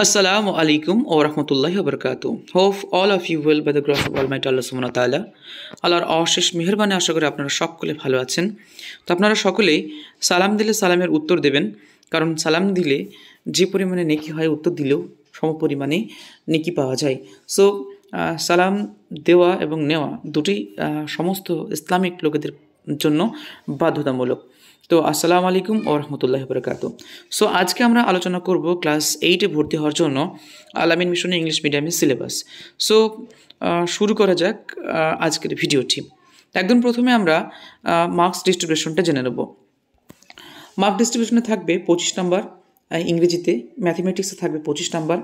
Assalamu alaikum wa rahmatullahi wa barakatuh. Hope all of you will by the grace of Almighty Allah subhanahu wa ta'ala. আল্লাহর অশেষ মেহেরবানি আশা করি আপনারা সকলে ভালো আছেন। তো আপনারা সকলেই সালাম দিলে সালামের উত্তর দেবেন, কারণ সালাম দিলে যে পরিমাণে নেকি হয় উত্তর দিলেও সমপরিমাণে নেকি পাওয়া যায়। সো সালাম দেওয়া এবং নেওয়া দুটি সমস্ত ইসলামিক লোকেদের জন্য বাধ্যতামূলক। তো আসসালামু আলাইকুম ও রহমতুল্লাহি বরকাত। সো আজকে আমরা আলোচনা করব ক্লাস 8-এ ভর্তি হওয়ার জন্য আল আমিন মিশনের ইংলিশ মিডিয়ামের সিলেবাস। সো শুরু করা যাক আজকের ভিডিওটি। একদম প্রথমে আমরা মার্কস ডিস্ট্রিবিউশনটা জেনে নেব। মার্ক ডিস্ট্রিবিউশনে থাকবে 25 নাম্বার, ইংরেজিতে, ম্যাথমেটিক্সে থাকবে 25 নাম্বার,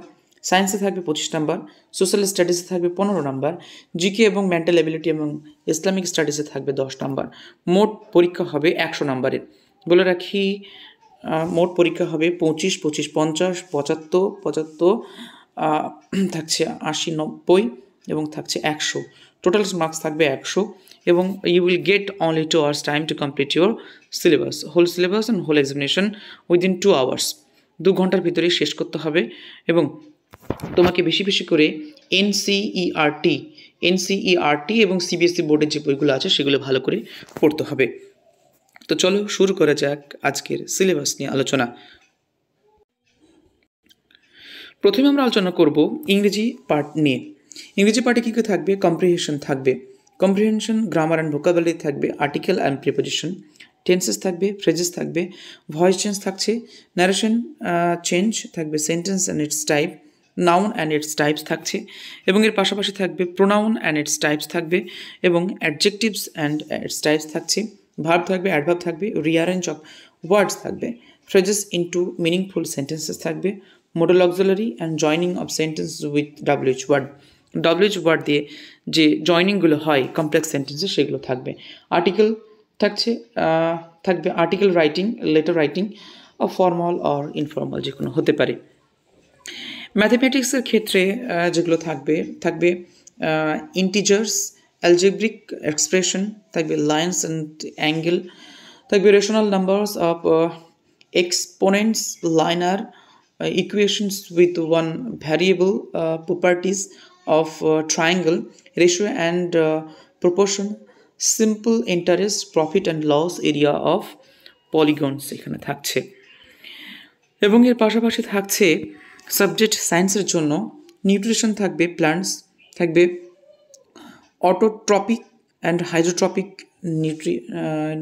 সায়েন্সে থাকবে 25 নাম্বার, সোশ্যাল স্টাডিজে থাকবে 15 নাম্বার, জিকে এবং মেন্টাল এবিলিটি এবং ইসলামিক স্টাডিজে থাকবে 10 নাম্বার। মোট পরীক্ষা হবে 100 নাম্বারের। বলে রাখি, মোট পরীক্ষা হবে 25, 25, 50, 75, 75, থাকছে 80, 90 এবং থাকছে 100। টোটাল মার্কস থাকবে 100 এবং you will get only 2 hours time to complete your syllabus, whole syllabus and whole examination within 2 hours। 2 ঘন্টার ভিতরে শেষ করতে হবে এবং তোমাকে বেশি বেশি করে এনসিইআরটি এবং সিবিএসই বোর্ডের যে বইগুলো আছে সেগুলো ভালো করে পড়তে হবে। তো চলো শুরু করা যাক আজকের সিলেবাস নিয়ে আলোচনা। প্রথমে আমরা আলোচনা করব ইংরেজি পার্ট নিয়ে। ইংরেজি পার্টে কী কী থাকবে? কম্প্রিহেনশন থাকবে, কম্প্রিহেনশন, গ্রামার অ্যান্ড ভোকাবুলারি থাকবে, আর্টিকেল অ্যান্ড প্রিপোজিশন, টেন্সেস থাকবে, ফ্রেজেস থাকবে, ভয়েস চেঞ্জ থাকছে, ন্যারেশন চেঞ্জ থাকবে, sentence and it's type, noun and it's types থাকছে এবং এর পাশাপাশি থাকবে প্রোনাউন অ্যান্ড ইটস টাইপস থাকবে এবং অ্যাডজেক্টিভস অ্যান্ড ইটস টাইপস থাকছে, ভার্ব থাকবে, অ্যাডভার্ব থাকবে, রিঅ্যারেঞ্জ অফ ওয়ার্ডস থাকবে, ফ্রেজেস ইনটু মিনিংফুল সেন্টেন্সেস থাকবে, modal auxiliary and joining of sentences with WH word। WH word দিয়ে যে জয়নিংগুলো হয় কমপ্লেক্স সেন্টেন্সে সেগুলো থাকবে। আর্টিকেল থাকবে article writing, letter writing, formal or informal যে কোনো হতে পারে। ম্যাথমেটিক্সের ক্ষেত্রে যেগুলো থাকবে ইন্টিজার্স, অ্যালজেব্রিক এক্সপ্রেশন থাকবে, লাইন্স অ্যান্ড অ্যাঙ্গেল থাকবে, rational numbers of exponents, liner equations with one variable, properties of triangle, ratio and proportion, simple interest, profit and loss, area of polygons এখানে থাকছে এবং এর পাশাপাশি থাকছে সাবজেক্ট সায়েন্সের জন্য নিউট্রিশন থাকবে, প্ল্যান্টস থাকবে, অটোট্রপিক অ্যান্ড হাইড্রোট্রপিক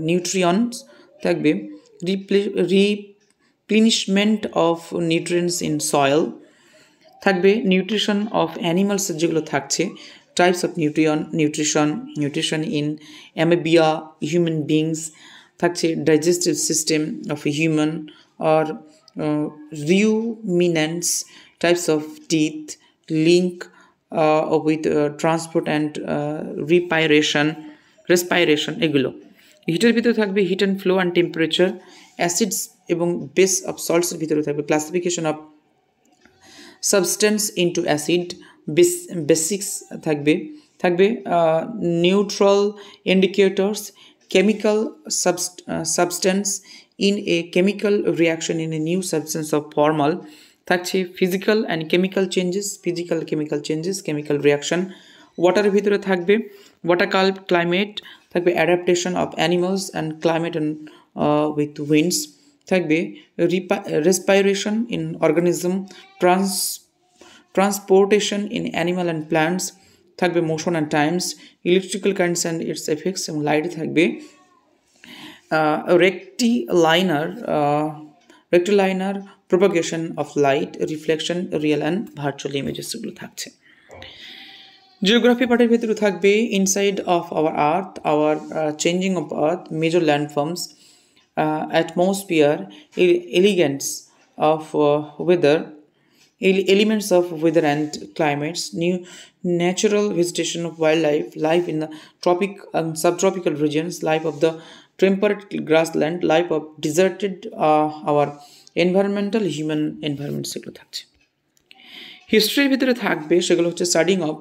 নিউট্রিয়ন্টস থাকবে, replenishment of nutrients in soil থাকবে, নিউট্রিশন অফ অ্যানিমালস যেগুলো থাকছে, types of nutrition in amoeba, human beings থাকছে, digestive system of human or ruminants, types of teeth, link with transport and respiration এগুলো। হিটের ভিতরে থাকবে heat and flow and temperature, acids এবং base of সল্টসের ভিতরে থাকবে classification of substance into acid, basics থাকবে neutral indicators, chemical substance in a chemical reaction in a new substance of formal থাকছে, physical and chemical changes, chemical reaction. ওয়াটারের ভিতরে থাকবে water climate থাকবে, adaptation of animals and climate and with winds থাকবে, respiration in organism, transportation in animal and plants থাকবে, motion and times, electrical currents and its effects এবং লাইটে থাকবে, rectilinear, propagation of light, reflection, real and virtual images এগুলো থাকছে। Geography পার্টের ভিতরে থাকবে inside of our earth, our changing of earth, major landforms, atmosphere, elements of weather and climates, new natural vegetation of wildlife, life in the tropic and subtropical regions, life of the temperate grassland, life of deserted, our environmental, human environment সেগুলো থাকছে। হিস্ট্রির ভিতরে থাকবে সেগুলো হচ্ছে studying of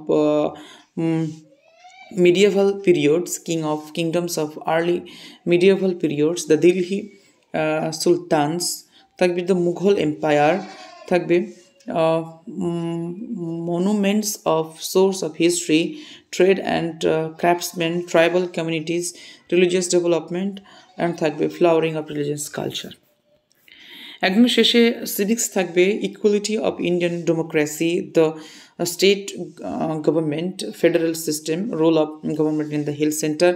medieval periods, kingdoms of early medieval periods, the Delhi sultans থাকবে, the Mughal empire থাকবে, monuments of source of history, trade and craftsmen, tribal communities, religious development, and থাকবে flowering of religious culture. একদম শেষে civics থাকবে equality of Indian democracy, the state government, federal system, role of government in the health centre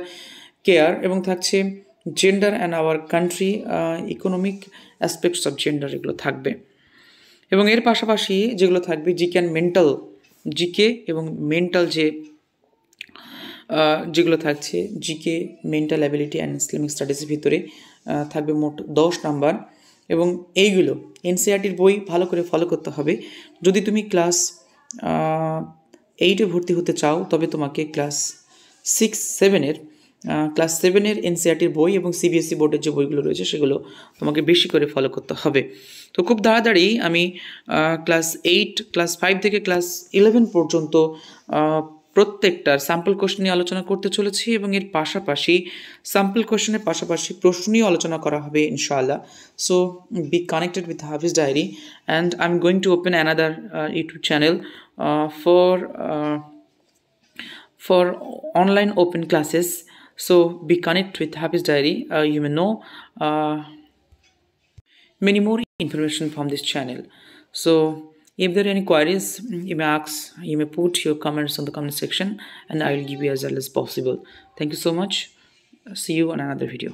care, এবং থাকছে gender and our country, economic aspects of gender, এগুলো থাকবে। এবং এর পাশাপাশি যেগুলো থাকবে জিকে অ্যান্ড মেন্টাল, জিকে এবং মেন্টাল যেগুলো থাকছে GK, mental ability and Islamic স্টাডিজের ভিতরে থাকবে মোট 10 নাম্বার। এবং এইগুলো এনসিইআরটির বই ভালো করে ফলো করতে হবে। যদি তুমি ক্লাস 8-এ ভর্তি হতে চাও তবে তোমাকে ক্লাস 7-এর এনসিইআরটির বই এবং সিবিএসই বোর্ডের যে বইগুলো রয়েছে সেগুলো তোমাকে বেশি করে ফলো করতে হবে। তো খুব তাড়াতাড়ি আমি ক্লাস 8, ক্লাস 5 থেকে ক্লাস 11 পর্যন্ত প্রত্যেকটার স্যাম্পল কোশ্চেন নিয়ে আলোচনা করতে চলেছি, এবং এর পাশাপাশি স্যাম্পল কোশ্চেনের পাশাপাশি প্রশ্ন নিয়ে আলোচনা করা হবে ইনশাআল্লাহ। So be connected with Hafiz diary, and I am going to open another YouTube channel for online open classes. So be connected with Hafiz Diary. You may know many more information from this channel. So if there are any queries, you may ask, you may put your comments on the comment section, and I will give you as early as possible. Thank you so much. See you on another video.